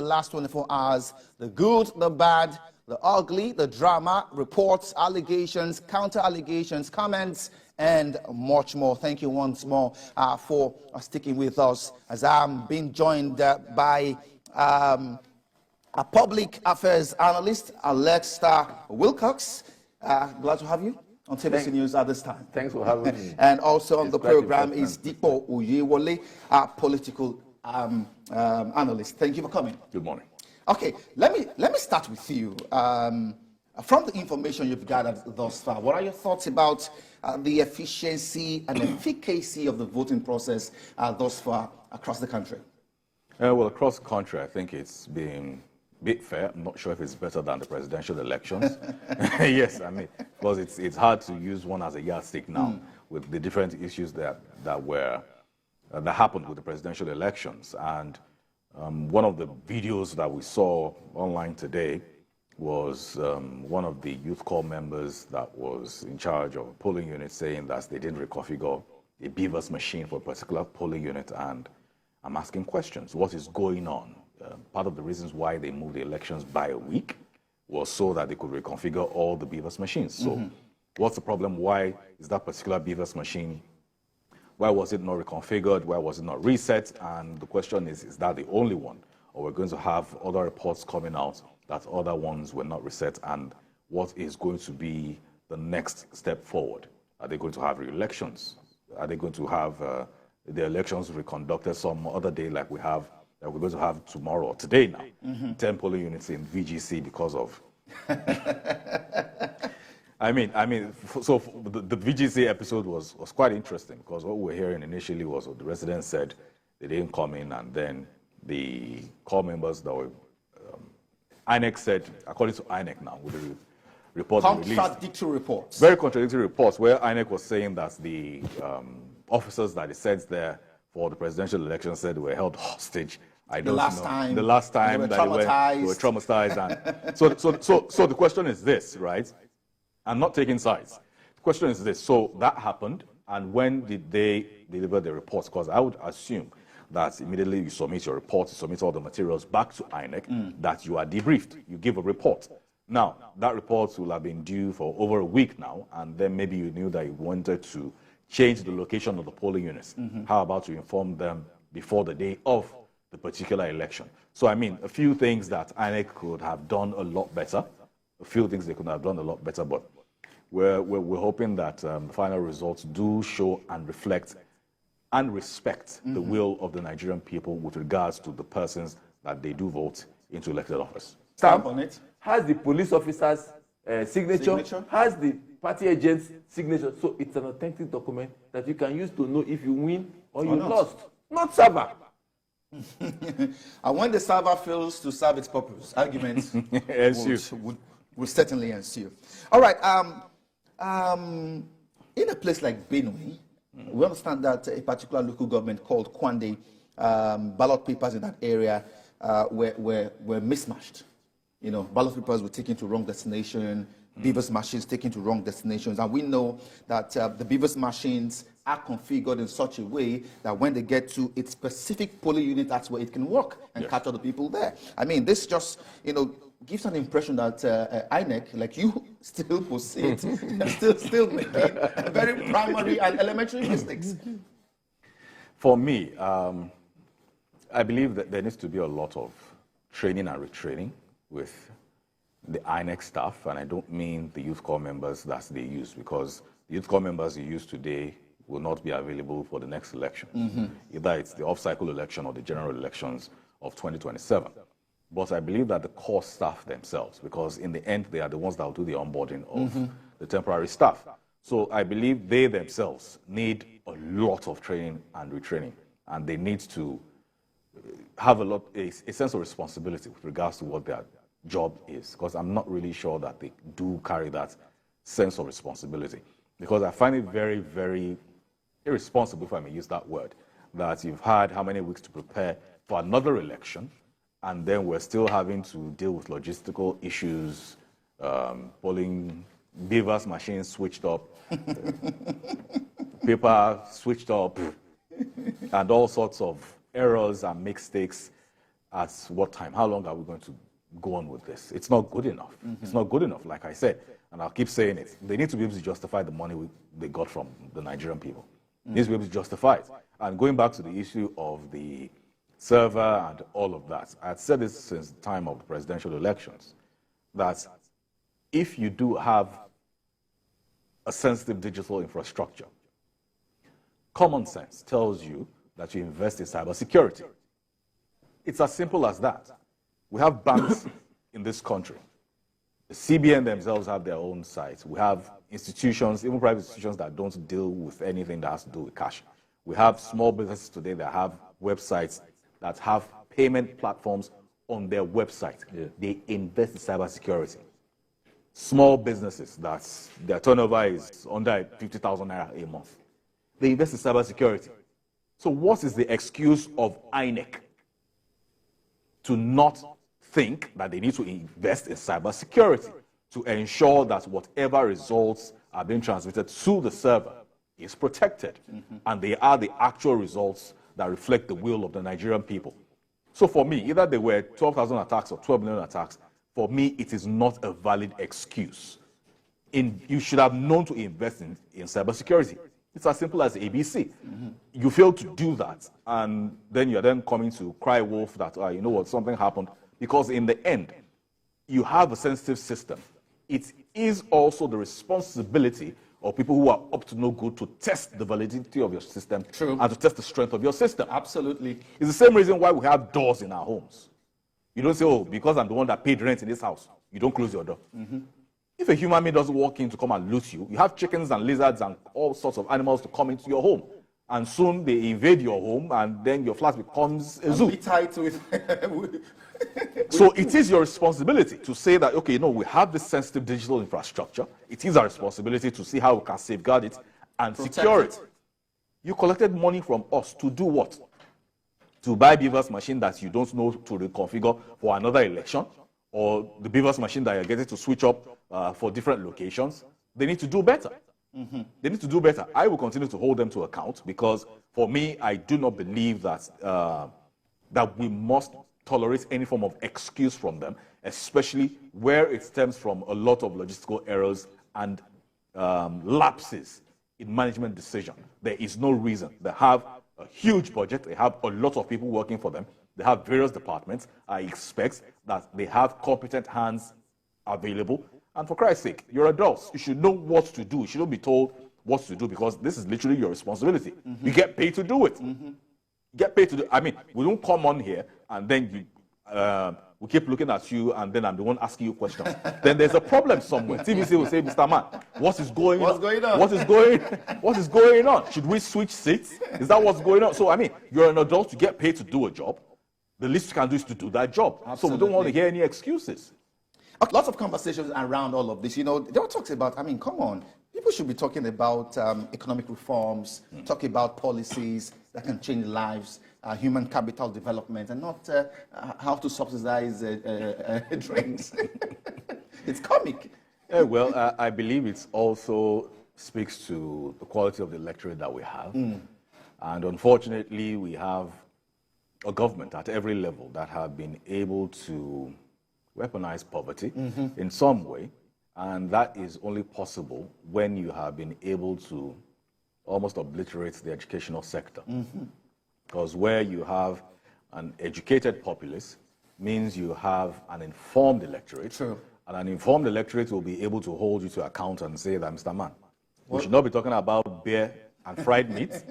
The last 24 hours, the good, the bad, the ugly, the drama, reports, allegations, counter-allegations, comments, and much more. Thank you once more for sticking with us as I'm being joined by a public affairs analyst, Alexa Wilcox. Glad to have you on TBC News at this time. Thanks for having me. And also on the program is Dipo Uyewole, our political analyst. Thank you for coming. Good morning. Okay, let me start with you. From the information you've gathered thus far, what are your thoughts about the efficiency and efficacy of the voting process thus far across the country? Well, across the country, I think it's been a bit fair. I'm not sure if it's better than the presidential elections. Yes, I mean, because it's hard to use one as a yardstick now with the different issues that happened with the presidential elections. And one of the videos that we saw online today was one of the youth corps members that was in charge of a polling unit saying that they didn't reconfigure a beavers machine for a particular polling unit. And I'm asking questions. What is going on? Part of the reasons why they moved the elections by a week was so that they could reconfigure all the beavers machines. So what's the problem? Why is that particular beavers machine, why was it not reconfigured? Why was it not reset? And the question is that the only one? Or we're going to have other reports coming out that other ones were not reset? And what is going to be the next step forward? Are they going to have re-elections? Are they going to have the elections reconducted some other day like we're going to have tomorrow or today now? 10 polling units in VGC because of... I mean, so the VGC episode was quite interesting because what we were hearing initially was what the residents said they didn't come in, and then the core members that were INEC said, according to INEC now, with the report contradictory reports. Very contradictory reports where INEC was saying that the officers that it sent there for the presidential election said they were held hostage. The last time they were traumatized. And so the question is this, right? I'm not taking sides. The question is this. So that happened, and when did they deliver the reports? Because I would assume that immediately you submit your report, you submit all the materials back to INEC, that you are debriefed. You give a report. Now, that report will have been due for over a week now, and then maybe you knew that you wanted to change the location of the polling units. How about you inform them before the day of the particular election? So, I mean, a few things that INEC could have done a lot better. A few things they could have done a lot better, but we're hoping that the final results do show and reflect and respect the will of the Nigerian people with regards to the persons that they do vote into elected office. Stamp on it. Has the police officer's signature, has the party agent's signature, so it's an authentic document that you can use to know if you win or you lost. Not server. And when the server fails to serve its purpose, arguments will certainly ensue. All right. In a place like Benue, we understand that a particular local government called Kwande, ballot papers in that area were mismatched. You know, ballot papers were taken to wrong destination, beavers machines taken to wrong destinations, and we know that the beavers machines are configured in such a way that when they get to its specific polling unit, that's where it can work and capture the people there. I mean, this just, gives an impression that INEC, like you, still proceed, still making very primary and elementary mistakes. For me, I believe that there needs to be a lot of training and retraining with the INEC staff, and I don't mean the youth corps members that they use, because the youth corps members you use today will not be available for the next election. Either it's the off-cycle election or the general elections of 2027. But I believe that the core staff themselves, because in the end, they are the ones that will do the onboarding of the temporary staff. So I believe they themselves need a lot of training and retraining, and they need to have a sense of responsibility with regards to what their job is, because I'm not really sure that they do carry that sense of responsibility. Because I find it very, very irresponsible, if I may use that word, that you've had how many weeks to prepare for another election, and then we're still having to deal with logistical issues, polling beavers machines switched up, paper switched up, and all sorts of errors and mistakes. at what time? How long are we going to go on with this? It's not good enough. It's not good enough, like I said, and I'll keep saying it. They need to be able to justify the money they got from the Nigerian people. They need to be able to justify it. And going back to the issue of the server and all of that, I had said this since the time of the presidential elections, that if you do have a sensitive digital infrastructure, common sense tells you that you invest in cybersecurity. It's as simple as that. We have banks in this country. The CBN themselves have their own sites. We have institutions, even private institutions, that don't deal with anything that has to do with cash. We have small businesses today that have websites that have payment platforms on their website. Yeah. They invest in cybersecurity. Small businesses that their turnover is under 50,000 naira a month, they invest in cybersecurity. So what is the excuse of INEC to not think that they need to invest in cybersecurity to ensure that whatever results are being transmitted to the server is protected, and they are the actual results that reflect the will of the Nigerian people? So for me, either they were 12,000 attacks or 12 million attacks, for me, it is not a valid excuse. You should have known to invest in cybersecurity. It's as simple as ABC. You fail to do that, and then you're then coming to cry wolf that, you know what, something happened. Because in the end, you have a sensitive system. It is also the responsibility of people who are up to no good to test the validity of your system. True. And to test the strength of your system. Absolutely. It's the same reason why we have doors in our homes. You don't say, oh, because I'm the one that paid rent in this house, you don't close your door. If a human being doesn't walk in to come and loot you, you have chickens and lizards and all sorts of animals to come into your home. And soon they invade your home, and then your flat becomes a zoo. Be tied to it. So it is your responsibility to say that, okay, we have this sensitive digital infrastructure. It is our responsibility to see how we can safeguard it and secure it. You collected money from us to do what? To buy Beaver's machine that you don't know to reconfigure for another election, or the Beaver's machine that you're getting to switch up for different locations. They need to do better. They need to do better. I will continue to hold them to account, because for me, I do not believe that that we must tolerate any form of excuse from them, especially where it stems from a lot of logistical errors and lapses in management decision. There is no reason. They have a huge budget. They have a lot of people working for them. They have various departments. I expect that they have competent hands available. And for Christ's sake, you're adults. You should know what to do. You shouldn't be told what to do, because this is literally your responsibility. You get paid to do it. Get paid to do. I mean, we don't come on here and then we keep looking at you, and then I'm the one asking you questions. Then there's a problem somewhere. TVC will say, Mr. Man, what is going on? What is going on? Should we switch seats? Is that what's going on? So, I mean, you're an adult, you get paid to do a job. The least you can do is to do that job. Absolutely. So we don't want to hear any excuses. Lots of conversations around all of this. There were talks about, I mean, come on. People should be talking about economic reforms, talking about policies that can change lives, human capital development, and not how to subsidize drinks. It's comic. Yeah, well, I believe it also speaks to the quality of the electorate that we have. And unfortunately, we have a government at every level that have been able to weaponize poverty in some way. And that is only possible when you have been able to almost obliterate the educational sector. Because where you have an educated populace means you have an informed electorate. True. And an informed electorate will be able to hold you to account and say that, Mr. Man, we should not be talking about beer and fried meat.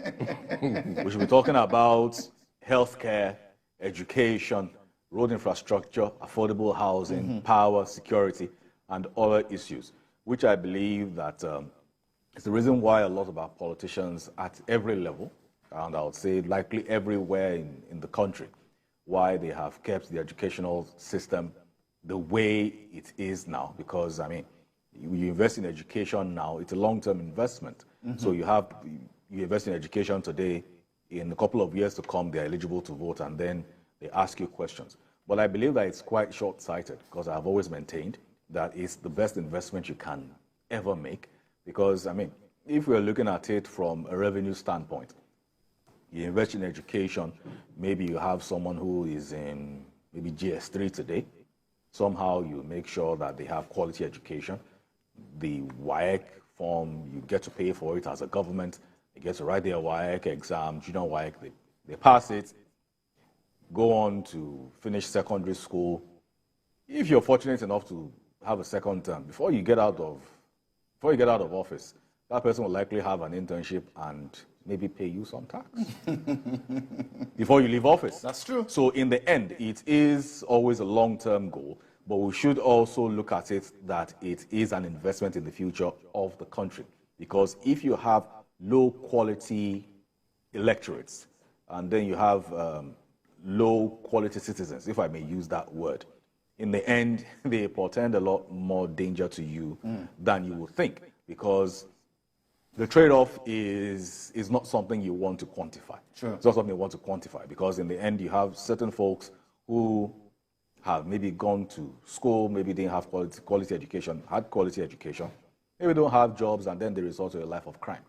We should be talking about healthcare, education, road infrastructure, affordable housing, power, security, and other issues, which I believe that is the reason why a lot of our politicians at every level, and I would say likely everywhere in the country, why they have kept the educational system the way it is now. Because, I mean, you invest in education now, it's a long-term investment. So you invest in education today, in a couple of years to come, they're eligible to vote, and then they ask you questions. But I believe that it's quite short-sighted, because I've always maintained that it's the best investment you can ever make. Because, I mean, if we're looking at it from a revenue standpoint, you invest in education, maybe you have someone who is in maybe GS3 today. Somehow you make sure that they have quality education. The WAEC form, you get to pay for it as a government. They get to write their WAEC exam, junior WAEC, they pass it, go on to finish secondary school. If you're fortunate enough to have a second term, before you get out of office, that person will likely have an internship and maybe pay you some tax before you leave office. That's true. So in the end, it is always a long-term goal, but we should also look at it that it is an investment in the future of the country. Because if you have low-quality electorates, and then you have low-quality citizens, if I may use that word, in the end, they portend a lot more danger to you than you would think, because the trade-off is not something you want to quantify. Sure. It's not something you want to quantify, because in the end, you have certain folks who have maybe gone to school, maybe didn't have quality education, had quality education, maybe don't have jobs, and then they resort to a life of crime.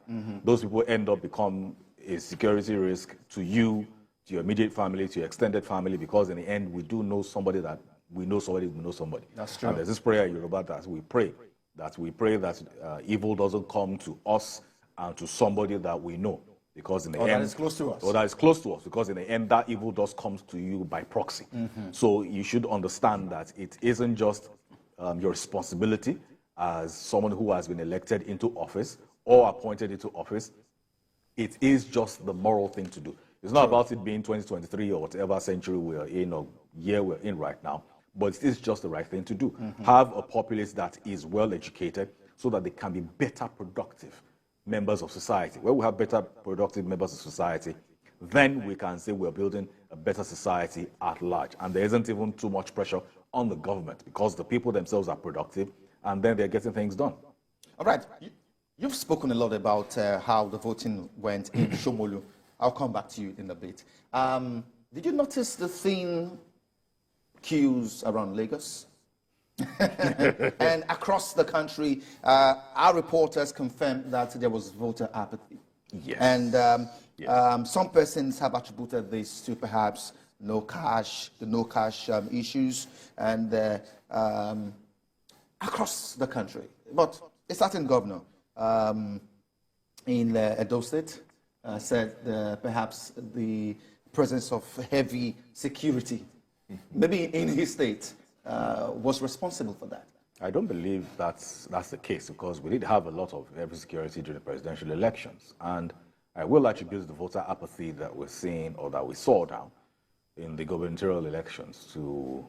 Those people end up become a security risk to you, to your immediate family, to your extended family, because in the end, we do know somebody that we know somebody who knows somebody. That's true. And there's this prayer in Yoruba that we pray that evil doesn't come to us and to somebody that we know, because in the end, that is close to us. Or that is close to us, because in the end, that evil does come to you by proxy. So you should understand that it isn't just your responsibility as someone who has been elected into office or appointed into office. It is just the moral thing to do. It's not about it being 2023 or whatever century we're in or year we're in right now, but it is just the right thing to do. Have a populace that is well educated so that they can be better productive members of society. When we have better productive members of society, then we can say we're building a better society at large. And there isn't even too much pressure on the government, because the people themselves are productive and then they're getting things done. All right. You've spoken a lot about how the voting went in Shomolu. I'll come back to you in a bit. Did you notice the thin queues around Lagos? And across the country, our reporters confirmed that there was voter apathy. Yes. And some persons have attributed this to perhaps the no cash issues, and across the country. But a certain governor in Edo State said perhaps the presence of heavy security, maybe in his state, was responsible for that. I don't believe that's the case, because we did have a lot of heavy security during the presidential elections. And I will attribute the voter apathy that we're seeing, or that we saw now in the gubernatorial elections, to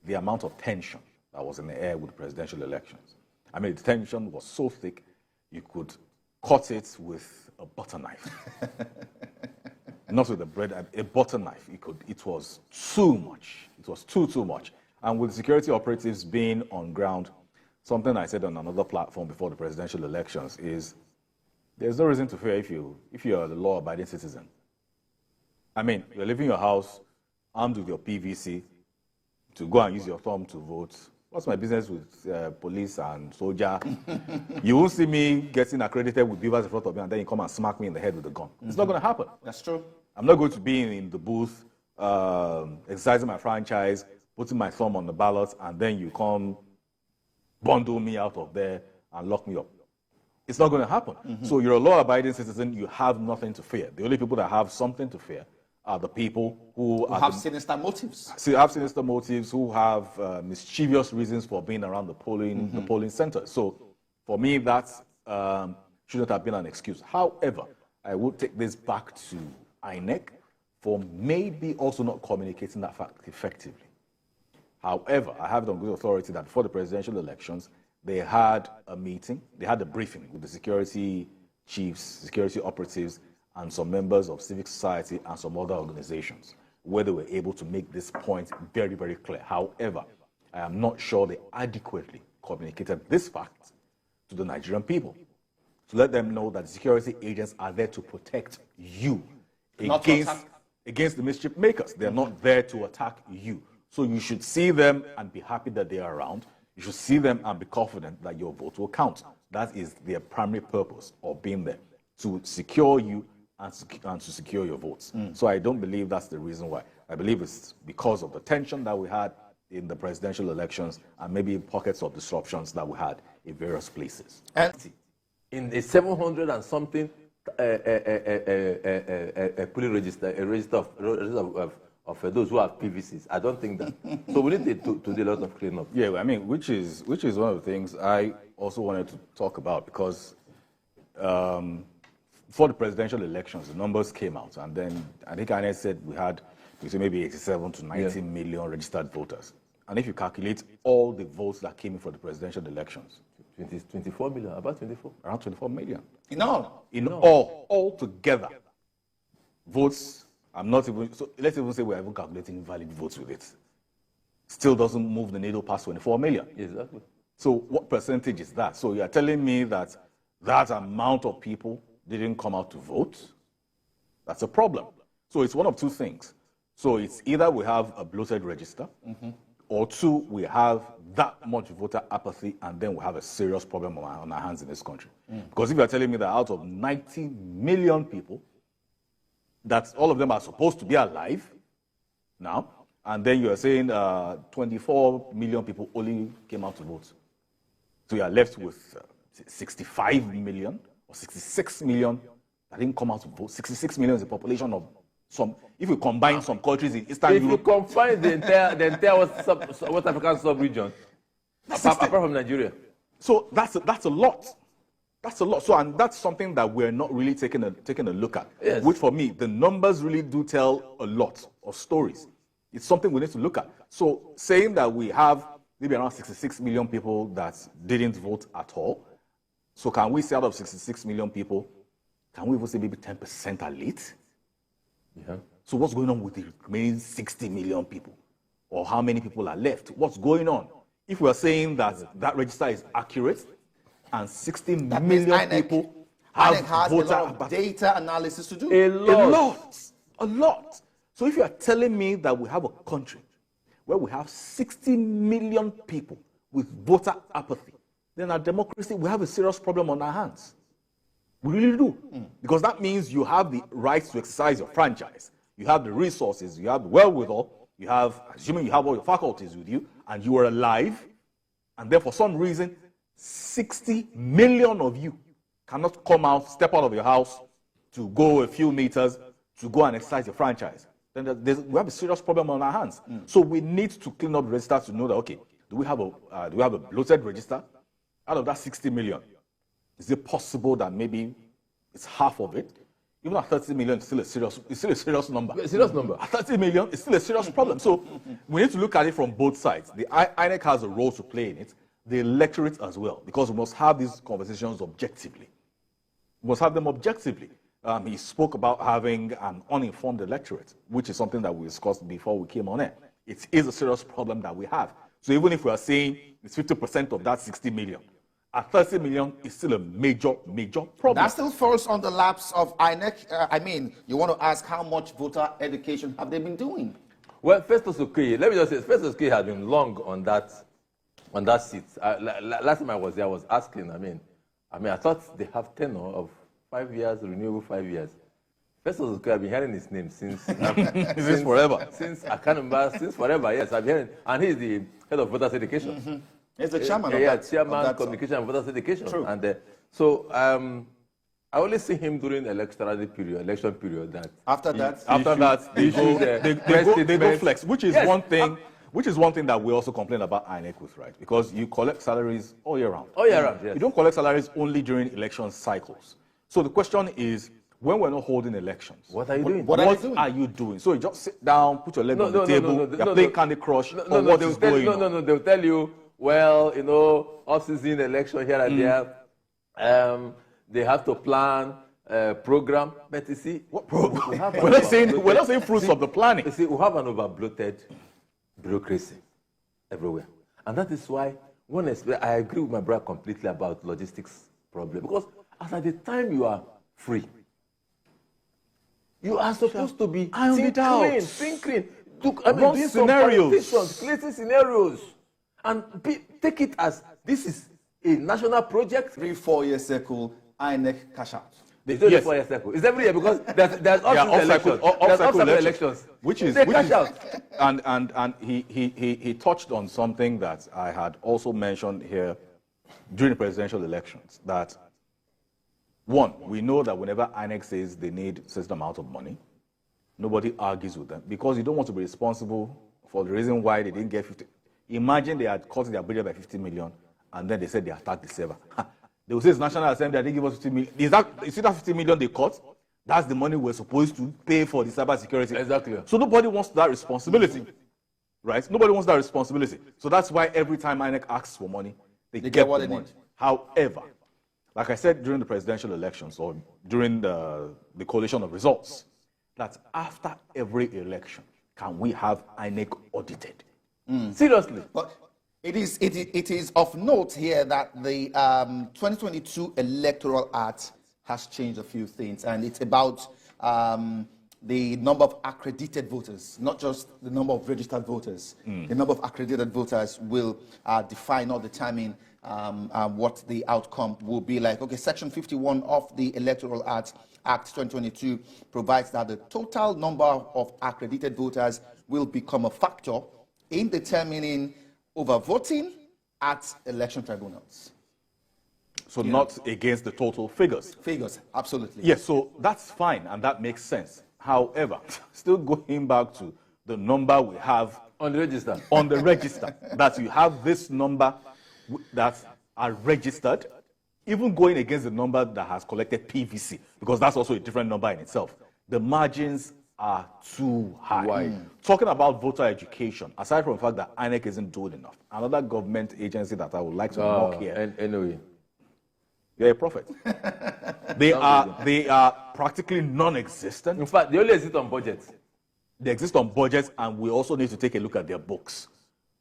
the amount of tension that was in the air with the presidential elections. I mean, the tension was so thick, you could cut it with a butter knife. Not with a bread, a butter knife. It was too much. It was too much. And with security operatives being on ground, something I said on another platform before the presidential elections is, there's no reason to fear if you're a law-abiding citizen. I mean, you're leaving your house armed with your PVC to go and use your thumb to vote. What's my business with police and soldier? You won't see me getting accredited with beavers in front of me and then you come and smack me in the head with a gun. It's not going to happen. That's true. I'm not going to be in the booth exercising my franchise, putting my thumb on the ballot, and then you come bundle me out of there and lock me up. It's not going to happen. So you're a law-abiding citizen. You have nothing to fear. The only people that have something to fear are the people who have sinister motives. Have sinister motives, who have mischievous reasons for being around the polling center. So for me, that shouldn't have been an excuse. However, I will take this back to INEC for maybe also not communicating that fact effectively. However, I have it on good authority that before the presidential elections, they had a meeting, they had a briefing with the security chiefs, security operatives, and some members of civic society and some other organizations, where they were able to make this point very, very clear. However, I am not sure they adequately communicated this fact to the Nigerian people, to let them know that the security agents are there to protect you against the mischief makers. They're not there to attack you. So you should see them and be happy that they are around. You should see them and be confident that your vote will count. That is their primary purpose of being there, to secure you and to secure your votes. So I don't believe that's the reason why. I believe it's because of the tension that we had in the presidential elections and maybe pockets of disruptions that we had in various places. And in a 700 and something polling register, a register of those who have PVCs. I don't think that. So we need to do a lot of cleanup. Yeah, I mean, which is one of the things I also wanted to talk about, because for the presidential elections, the numbers came out, and then I think INEC said we had maybe 87 to 90 million registered voters. And if you calculate all the votes that came in for the presidential elections, 24 million, about 24? Around 24 million. in all. All together, votes, let's even say we're even calculating valid votes with it. Still doesn't move the needle past 24 million. Exactly. So what percentage is that? So you're telling me that that amount of people didn't come out to vote? That's a problem. So it's one of two things. So it's either we have a bloated register, or two, we have that much voter apathy, and then we have a serious problem on our hands in this country. Because if you're telling me that out of 90 million people, that all of them are supposed to be alive now, and then you're saying 24 million people only came out to vote. So you are left with 65 million or 66 million that didn't come out to vote. 66 million is the population of some. If you combine some countries in Eastern Europe, if you confine the entire West African sub-region, apart from Nigeria. So that's a lot. That's a lot. So, and that's something that we're not really taking a look at. Yes. Which for me, the numbers really do tell a lot of stories. It's something we need to look at. So saying that we have maybe around 66 million people that didn't vote at all. So can we say out of 66 million people, can we even say maybe 10% are late? Yeah. So what's going on with the remaining 60 million people? Or how many people are left? What's going on? If we're saying that that register is accurate and 60 million people have INEC has voter a lot of data analysis to do. A lot. So if you are telling me that we have a country where we have 60 million people with voter apathy, then our democracy, we have a serious problem on our hands. We really do. Because that means you have the right to exercise your franchise. You have the resources, you have the wherewithal, you have, assuming you have all your faculties with you, and you are alive, and then for some reason, 60 million of you cannot come out, step out of your house to go a few meters to go and exercise your franchise. Then we have a serious problem on our hands. So we need to clean up the register to know that, okay, do we have a bloated register? Out of that 60 million, is it possible that maybe it's half of it? Even at 30 million, it's still a serious number. A serious number. At 30 million, it's still a serious problem. So we need to look at it from both sides. The INEC has a role to play in it. The electorate as well, because we must have these conversations objectively. We must have them objectively. He spoke about having an uninformed electorate, which is something that we discussed before we came on air. It is a serious problem that we have. So even if we are saying it's 50% of that 60 million, at 30 million, it's still a major problem. That still falls on the laps of INEC. I mean, you want to ask how much voter education have they been doing? Well, Festus Okoye, let me just say, Festus Okoye has been long on that seat. Last time I was there, I was asking, I mean, I thought they have tenure of 5 years, renewable 5 years. Festus Okoye, I've been hearing his name since since forever. Since I can't remember, since forever, yes, I've been hearing, and he's the head of voters education. He's the chairman chairman communication and voters education. True. And so I only see him during election period. That after that, they go flex, which is one thing. Which is one thing that we also complain about INEC with, right? Because you collect salaries all year round. All year round, yes. You don't collect salaries only during election cycles. So the question is, when we're not holding elections, what are you doing? What are you doing? So you just sit down, put your leg on the table, you're playing Candy Crush, or what is going on? No, they'll tell you, well, off-season election here and there, they have to plan a program. But you see, what program? We're not saying fruits of the planning. You see, we have an over-bloated bureaucracy everywhere. And that is why, I agree with my brother completely about logistics problem. Because as at the time you are free, you are supposed to be thinking, doing scenarios, creating scenarios, and take it as this is a national project. 3-4 year cycle, INEC cash out. It's only Yes. 4 year cycle. It's every year because there's Yeah, off-cycle elections. There's off-cycle off-cycle elections, which is They cash out. and he touched on something that I had also mentioned here during the presidential elections, that one, we know that whenever INEC says they need a certain amount of money, nobody argues with them because you don't want to be responsible for the reason why they didn't get 50. Imagine they had cut their budget by 50 million and then they said they attacked the server. They will say it's National Assembly, they didn't give us 50 million. Is that 50 million they cut? That's the money we're supposed to pay for the cyber security. Exactly. So nobody wants that responsibility, right? Nobody wants that responsibility. So that's why every time INEC asks for money, they get what the they money. need. However, like I said during the presidential elections or during the collation of results, that after every election, can we have INEC audited? Seriously. But it is of note here that the 2022 Electoral Act has changed a few things, and it's about the number of accredited voters, not just the number of registered voters. The number of accredited voters will define or determine what the outcome will be like. Okay, Section 51 of the Electoral Act 2022 provides that the total number of accredited voters will become a factor in determining overvoting at election tribunals. So not against the total figures. Figures, absolutely. Yes, so that's fine and that makes sense. However, still going back to the number we have On the register. on the register, that you have this number that are registered, even going against the number that has collected PVC, because that's also a different number in itself. The margins are too high. Why? Talking about voter education, aside from the fact that INEC isn't doing enough, another government agency that I would like to knock here. And anyway. You're a prophet. They are practically non-existent. In fact, they only exist on budget. They exist on budgets, and we also need to take a look at their books.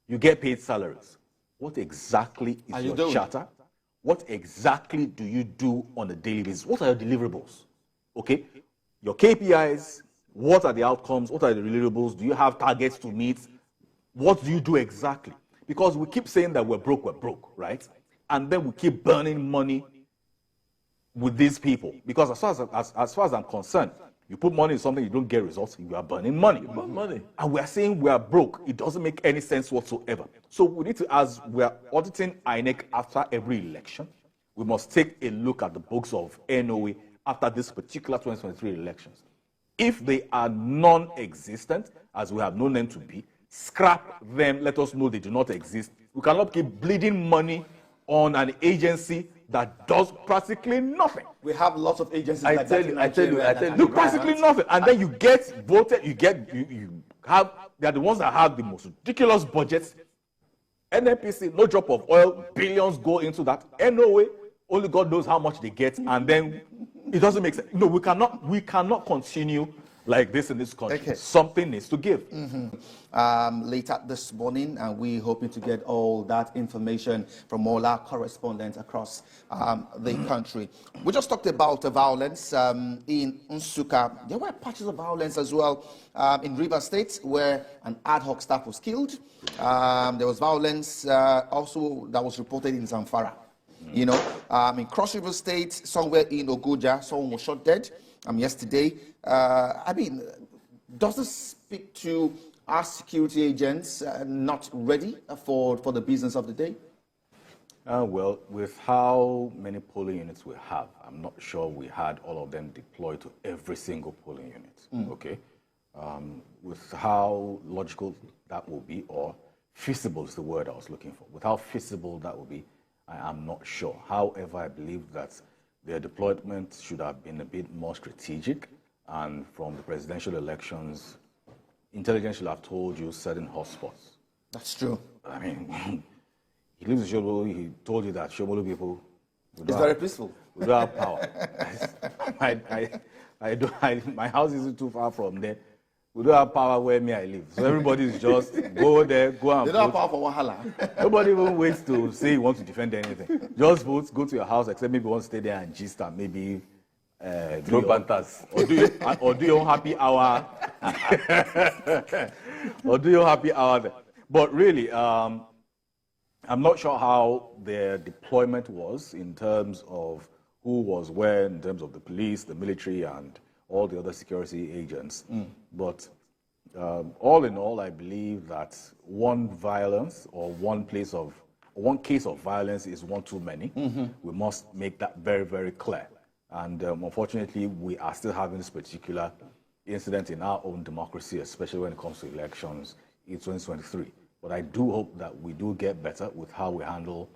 You get paid salaries. What exactly is your charter? What exactly do you do on a daily basis? What are your deliverables? Okay? Your KPIs, what are the outcomes? What are the deliverables? Do you have targets to meet? What do you do exactly? Because we keep saying that we're broke, right? And then we keep burning money with these people. Because as far as I'm concerned, you put money in something, you don't get results, you are burning money. Money. And we are saying we are broke. It doesn't make any sense whatsoever. So we need to, as we are auditing INEC after every election, we must take a look at the books of NOA after this particular 2023 elections. If they are non-existent, as we have known them to be, scrap them, let us know they do not exist. We cannot keep bleeding money on an agency that does practically nothing. We have lots of agencies I like tell that you, in I tell you, Nigeria I tell that you. Do practically nothing. And then you get voted, you have, they are the ones that have the most ridiculous budgets. NNPC, no drop of oil, billions go into that. NOA, only God knows how much they get, and then it doesn't make sense. No, we cannot continue like this in this country. Okay. Something needs to give. Later this morning, and we're hoping to get all that information from all our correspondents across the country. We just talked about the violence in Nsukka. There were patches of violence as well in Rivers State, where an ad hoc staff was killed. There was violence also that was reported in Zamfara. You know, in Cross River State, somewhere in Ogoja, someone was shot dead yesterday. I mean, does this speak to our security agents not ready for the business of the day? Well, with how many polling units we have, I'm not sure we had all of them deployed to every single polling unit, okay? With how logical that will be, or feasible is the word I was looking for, with how feasible that will be, I am not sure. However, I believe that their deployment should have been a bit more strategic, and from the presidential elections, intelligence should have told you certain hotspots. That's true. I mean, he lives in Shomolu, he told you that Shomolu people... It's very peaceful. We don't have power. My house isn't too far from there. We don't have power where I live. So everybody is just go there, go and They don't have power for Wahala. Nobody even waits to say you want to defend anything. Just vote, go to your house, except maybe you want to stay there and gist and maybe Throw bantas. Or do your happy hour. Or do your happy hour there. But really, I'm not sure how their deployment was in terms of who was where in terms of the police, the military, and all the other security agents. But all in all, I believe that one violence or one case of violence is one too many. We must make that very, very clear. And unfortunately, we are still having this particular incident in our own democracy, especially when it comes to elections in 2023. But I do hope that we do get better with how we handle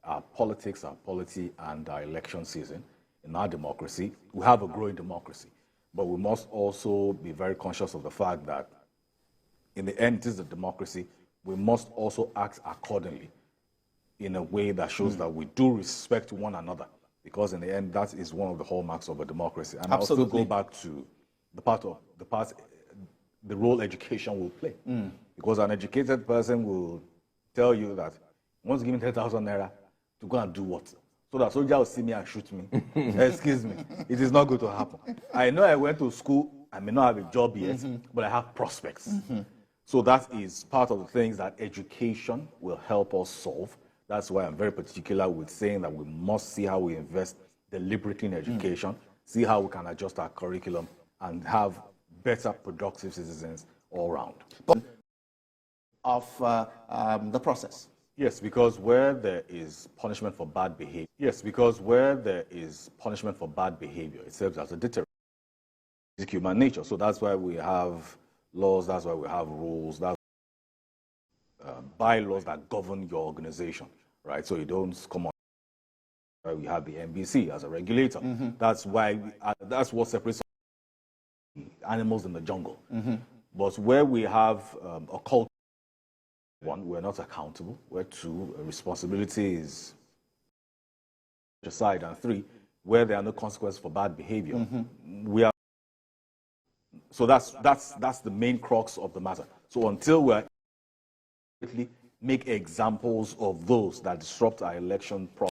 our politics, our polity, and our election season in our democracy. We have a growing democracy, but we must also be very conscious of the fact that in the end, it is a democracy. We must also act accordingly in a way that shows that we do respect one another, because in the end, that is one of the hallmarks of a democracy. And I'll still go back to the role education will play. Because an educated person will tell you that once given 10,000 naira to go and do what? So that soldier will see me and shoot me. Excuse me. It is not going to happen. I know I went to school, I may not have a job yet, but I have prospects. So that is part of the things that education will help us solve. That's why I'm very particular with saying that we must see how we invest deliberately in education, see how we can adjust our curriculum, and have better, productive citizens all around. Of the process. Yes, because where there is punishment for bad behavior, it serves as a deterrent. It's human nature. So that's why we have laws, that's why we have rules, that's bylaws that govern your organization, right? So you don't come on. We have the NBC as a regulator. That's why that's what separates animals in the jungle. But where we have a culture, one, we're not accountable. Where two, responsibility is aside, and three, where there are no consequences for bad behavior, we are. So that's the main crux of the matter. So until we make examples of those that disrupt our election process,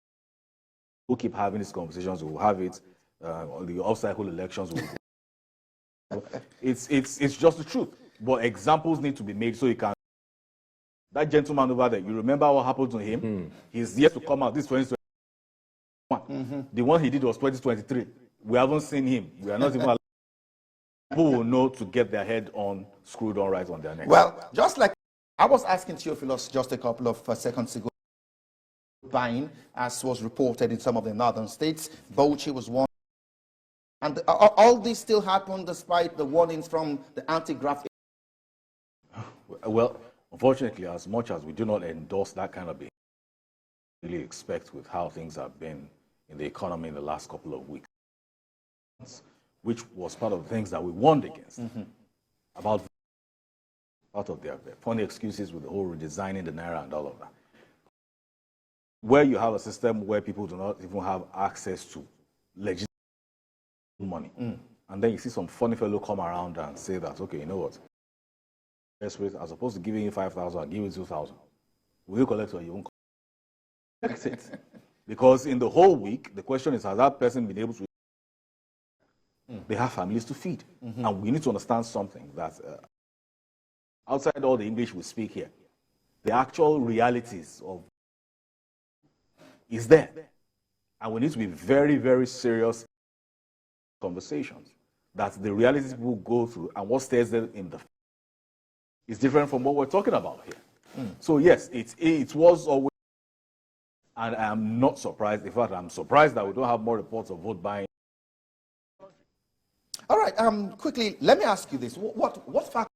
we'll keep having these conversations. We'll have it on the off-cycle elections. It's just the truth. But examples need to be made so you can. That gentleman over there, you remember what happened to him? He's yet to come out. This 2021. The one he did was 2023. We haven't seen him. We are not even allowed. People will know to get their head on, screwed on right on their neck. Well, just like I was asking Theophilus just a couple of seconds ago, buying, as was reported in some of the northern states, Bauchi was one. And all this still happened despite the warnings from the anti-graft. Well, unfortunately, as much as we do not endorse that kind of behavior, we really expect with how things have been in the economy in the last couple of weeks, which was part of the things that we warned against, about part of their funny excuses with the whole redesigning the naira and all of that. Where you have a system where people do not even have access to legitimate money, and then you see some funny fellow come around and say that, okay, you know what? As opposed to giving you 5,000, I'll give you 2,000. Will you collect or you won't collect it? Because in the whole week, the question is, has that person been able to? They have families to feed. And we need to understand something that outside all the English we speak here, the actual realities of is there. And we need to be very, very serious conversations that the realities people go through and what stares them in the is different from what we're talking about here. So yes, it was always, and I am not surprised. In fact, I'm surprised that we don't have more reports of vote buying. All right, quickly, let me ask you this. What factors